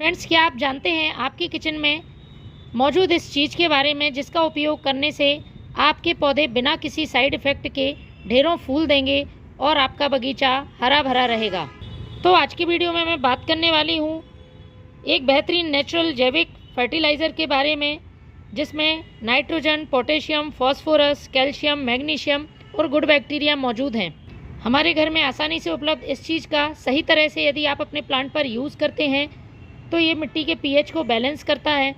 Friends, क्या आप जानते हैं आपकी किचन में मौजूद इस चीज़ के बारे में जिसका उपयोग करने से आपके पौधे बिना किसी साइड इफ़ेक्ट के ढेरों फूल देंगे और आपका बगीचा हरा भरा रहेगा। तो आज की वीडियो में मैं बात करने वाली हूँ एक बेहतरीन नेचुरल जैविक फर्टिलाइज़र के बारे में, जिसमें nitrogen, potassium, phosphorus, calcium, magnesium और गुड बैक्टीरिया मौजूद हैं। हमारे घर में आसानी से उपलब्ध इस चीज़ का सही तरह से यदि आप अपने प्लांट पर यूज़ करते हैं तो ये मिट्टी के पीएच को बैलेंस करता है।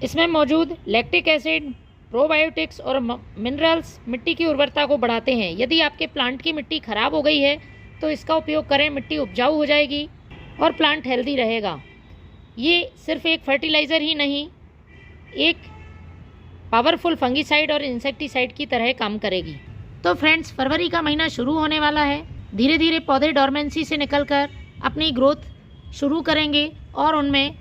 इसमें मौजूद लैक्टिक एसिड, प्रोबायोटिक्स और मिनरल्स मिट्टी की उर्वरता को बढ़ाते हैं। यदि आपके प्लांट की मिट्टी ख़राब हो गई है तो इसका उपयोग करें, मिट्टी उपजाऊ हो जाएगी और प्लांट हेल्दी रहेगा। ये सिर्फ एक फर्टिलाइज़र ही नहीं, एक पावरफुल फंगीसाइड और इंसेक्टिसाइड की तरह काम करेगी। तो फ्रेंड्स, फरवरी का महीना शुरू होने वाला है। धीरे धीरे पौधे डोरमेंसी से निकलकर अपनी ग्रोथ शुरू करेंगे और उनमें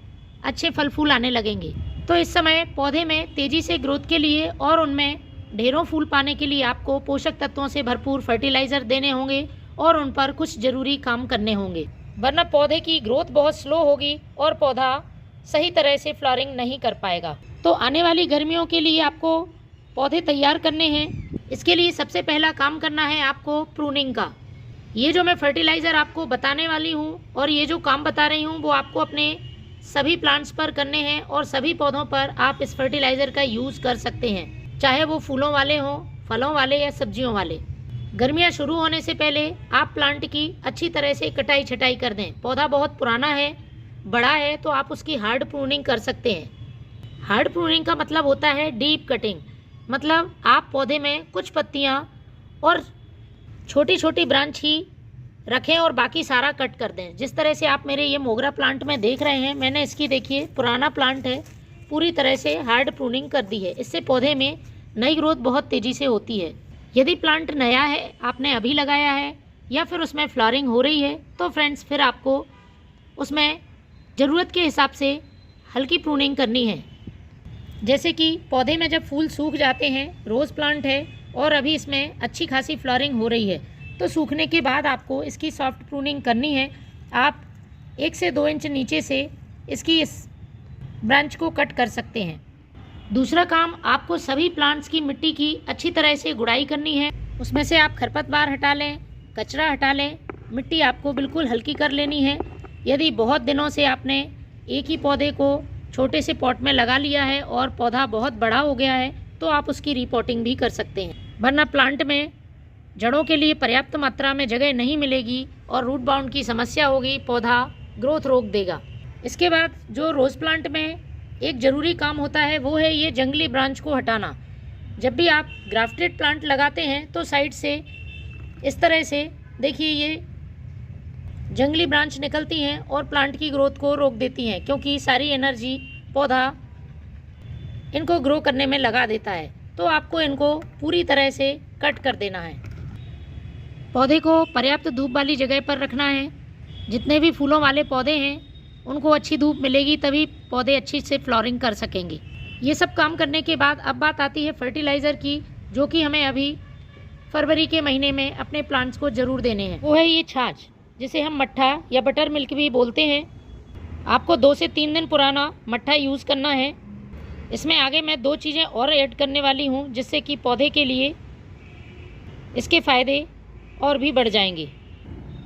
अच्छे फल फूल आने लगेंगे। तो इस समय पौधे में तेज़ी से ग्रोथ के लिए और उनमें ढेरों फूल पाने के लिए आपको पोषक तत्वों से भरपूर फर्टिलाइज़र देने होंगे और उन पर कुछ ज़रूरी काम करने होंगे, वरना पौधे की ग्रोथ बहुत स्लो होगी और पौधा सही तरह से फ्लावरिंग नहीं कर पाएगा। तो आने वाली गर्मियों के लिए आपको पौधे तैयार करने हैं। इसके लिए सबसे पहला काम करना है आपको प्रूनिंग का। ये जो मैं फर्टिलाइज़र आपको बताने वाली हूँ और ये जो काम बता रही हूँ वो आपको अपने सभी प्लांट्स पर करने हैं और सभी पौधों पर आप इस फर्टिलाइज़र का यूज़ कर सकते हैं, चाहे वो फूलों वाले हों, फलों वाले या सब्जियों वाले। गर्मियाँ शुरू होने से पहले आप प्लांट की अच्छी तरह से कटाई छटाई कर दें। पौधा बहुत पुराना है, बड़ा है, तो आप उसकी हार्ड प्रूनिंग कर सकते हैं। हार्ड प्रूनिंग का मतलब होता है डीप कटिंग, मतलब आप पौधे में कुछ पत्तियाँ और छोटी छोटी ब्रांच ही रखें और बाकी सारा कट कर दें। जिस तरह से आप मेरे ये मोगरा प्लांट में देख रहे हैं, मैंने इसकी देखिए पुराना प्लांट है, पूरी तरह से हार्ड प्रूनिंग कर दी है। इससे पौधे में नई ग्रोथ बहुत तेज़ी से होती है। यदि प्लांट नया है, आपने अभी लगाया है या फिर उसमें फ्लावरिंग हो रही है, तो फ्रेंड्स फिर आपको उसमें ज़रूरत के हिसाब से हल्की प्रूनिंग करनी है। जैसे कि पौधे में जब फूल सूख जाते हैं, रोज़ प्लांट है और अभी इसमें अच्छी खासी फ्लावरिंग हो रही है, तो सूखने के बाद आपको इसकी सॉफ्ट प्रूनिंग करनी है। आप 1 से 2 इंच नीचे से इसकी इस ब्रांच को कट कर सकते हैं। दूसरा काम, आपको सभी प्लांट्स की मिट्टी की अच्छी तरह से गुड़ाई करनी है। उसमें से आप खरपतवार हटा लें, कचरा हटा लें, मिट्टी आपको बिल्कुल हल्की कर लेनी है। यदि बहुत दिनों से आपने एक ही पौधे को छोटे से पॉट में लगा लिया है और पौधा बहुत बड़ा हो गया है, तो आप उसकी रिपोर्टिंग भी कर सकते हैं, वरना प्लांट में जड़ों के लिए पर्याप्त मात्रा में जगह नहीं मिलेगी और रूट बाउंड की समस्या होगी, पौधा ग्रोथ रोक देगा। इसके बाद जो रोज़ प्लांट में एक ज़रूरी काम होता है वो है ये जंगली ब्रांच को हटाना। जब भी आप ग्राफ्टेड प्लांट लगाते हैं तो साइड से इस तरह से देखिए ये जंगली ब्रांच निकलती हैं और प्लांट की ग्रोथ को रोक देती हैं, क्योंकि सारी एनर्जी पौधा इनको ग्रो करने में लगा देता है। तो आपको इनको पूरी तरह से कट कर देना है। पौधे को पर्याप्त धूप वाली जगह पर रखना है। जितने भी फूलों वाले पौधे हैं उनको अच्छी धूप मिलेगी, तभी पौधे अच्छी से फ्लावरिंग कर सकेंगे। ये सब काम करने के बाद अब बात आती है फर्टिलाइज़र की, जो कि हमें अभी फरवरी के महीने में अपने प्लांट्स को ज़रूर देने हैं। वो है ये छाछ, जिसे हम मट्ठा या बटर मिल्क भी बोलते हैं। आपको 2 से 3 दिन पुराना मट्ठा यूज़ करना है। इसमें आगे मैं 2 चीज़ें और ऐड करने वाली हूँ, जिससे कि पौधे के लिए इसके फ़ायदे और भी बढ़ जाएंगे।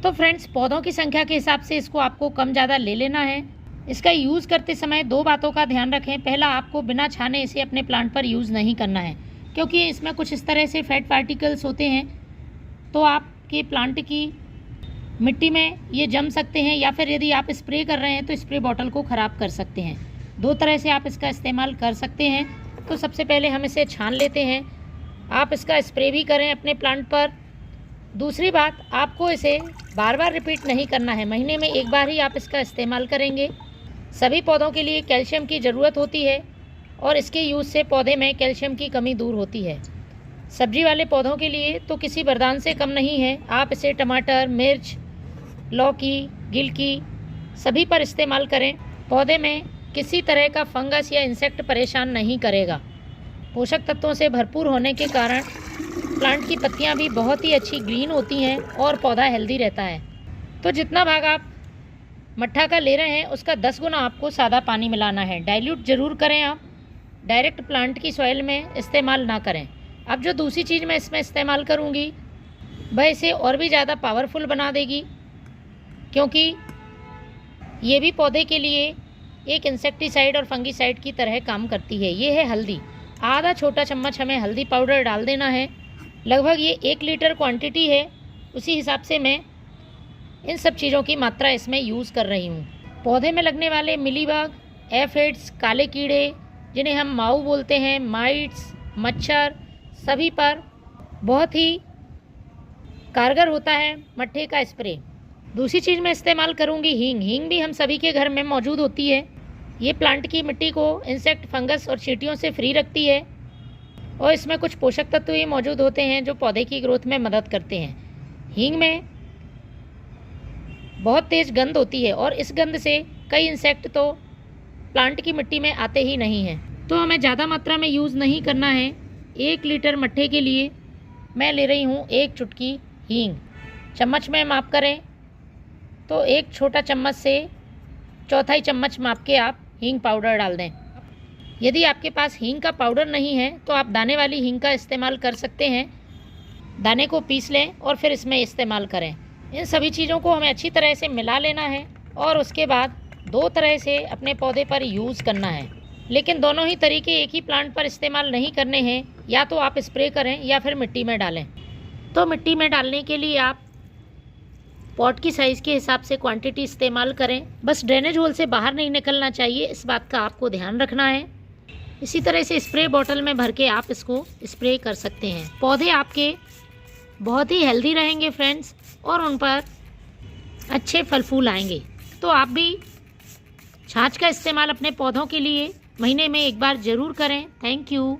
तो फ्रेंड्स, पौधों की संख्या के हिसाब से इसको आपको कम ज़्यादा ले लेना है। इसका यूज़ करते समय 2 बातों का ध्यान रखें। पहला, आपको बिना छाने इसे अपने प्लांट पर यूज़ नहीं करना है, क्योंकि इसमें कुछ इस तरह से फैट पार्टिकल्स होते हैं, तो आपके प्लांट की मिट्टी में ये जम सकते हैं, या फिर यदि आप स्प्रे कर रहे हैं तो स्प्रे बॉटल को ख़राब कर सकते हैं। 2 तरह से आप इसका इस्तेमाल कर सकते हैं। तो सबसे पहले हम इसे छान लेते हैं। आप इसका स्प्रे भी करें अपने प्लांट पर। दूसरी बात, आपको इसे बार बार रिपीट नहीं करना है, महीने में 1 बार ही आप इसका इस्तेमाल करेंगे। सभी पौधों के लिए कैल्शियम की ज़रूरत होती है और इसके यूज़ से पौधे में कैल्शियम की कमी दूर होती है। सब्जी वाले पौधों के लिए तो किसी वरदान से कम नहीं है। आप इसे टमाटर, मिर्च, लौकी, गिलकी सभी पर इस्तेमाल करें। पौधे में किसी तरह का फंगस या इंसेक्ट परेशान नहीं करेगा। पोषक तत्वों से भरपूर होने के कारण प्लांट की पत्तियां भी बहुत ही अच्छी ग्रीन होती हैं और पौधा हेल्दी रहता है। तो जितना भाग आप मट्ठा का ले रहे हैं उसका 10 गुना आपको सादा पानी मिलाना है। डाइल्यूट ज़रूर करें आप, डायरेक्ट प्लांट की सॉइल में इस्तेमाल ना करें। अब जो दूसरी चीज़ मैं इसमें इस्तेमाल करूँगी वह इसे और भी ज़्यादा पावरफुल बना देगी, क्योंकि ये भी पौधे के लिए एक इंसेक्टिसाइड और फंगिसाइड की तरह काम करती है। ये है हल्दी। आधा छोटा चम्मच हमें हल्दी पाउडर डाल देना है। लगभग ये 1 लीटर क्वांटिटी है, उसी हिसाब से मैं इन सब चीज़ों की मात्रा इसमें यूज़ कर रही हूँ। पौधे में लगने वाले मिलीबग, एफिड्स, काले कीड़े जिन्हें हम माऊ बोलते हैं, माइट्स, मच्छर, सभी पर बहुत ही कारगर होता है मट्ठे का स्प्रे। दूसरी चीज़ मैं इस्तेमाल करूँगी हींग। हींग भी हम सभी के घर में मौजूद होती है। ये प्लांट की मिट्टी को इंसेक्ट, फंगस और चींटियों से फ्री रखती है और इसमें कुछ पोषक तत्व भी मौजूद होते हैं जो पौधे की ग्रोथ में मदद करते हैं। हींग में बहुत तेज़ गंध होती है और इस गंध से कई इंसेक्ट तो प्लांट की मिट्टी में आते ही नहीं हैं, तो हमें ज़्यादा मात्रा में यूज़ नहीं करना है। 1 लीटर मट्ठे के लिए मैं ले रही हूँ 1 चुटकी हींग। चम्मच में माप करें तो 1 छोटा चम्मच से चौथाई चम्मच माप के आप हींग पाउडर डाल दें। यदि आपके पास हींग का पाउडर नहीं है तो आप दाने वाली हींग का इस्तेमाल कर सकते हैं। दाने को पीस लें और फिर इसमें इस्तेमाल करें। इन सभी चीज़ों को हमें अच्छी तरह से मिला लेना है और उसके बाद 2 तरह से अपने पौधे पर यूज़ करना है। लेकिन दोनों ही तरीके एक ही प्लांट पर इस्तेमाल नहीं करने हैं, या तो आप स्प्रे करें या फिर मिट्टी में डालें। तो मिट्टी में डालने के लिए आप पॉट की साइज़ के हिसाब से क्वांटिटी इस्तेमाल करें। बस ड्रेनेज होल से बाहर नहीं निकलना चाहिए, इस बात का आपको ध्यान रखना है। इसी तरह से स्प्रे बॉटल में भर के आप इसको स्प्रे कर सकते हैं। पौधे आपके बहुत ही हेल्दी रहेंगे फ्रेंड्स, और उन पर अच्छे फल फूल आएंगे। तो आप भी छाछ का इस्तेमाल अपने पौधों के लिए महीने में 1 बार ज़रूर करें। Thank you.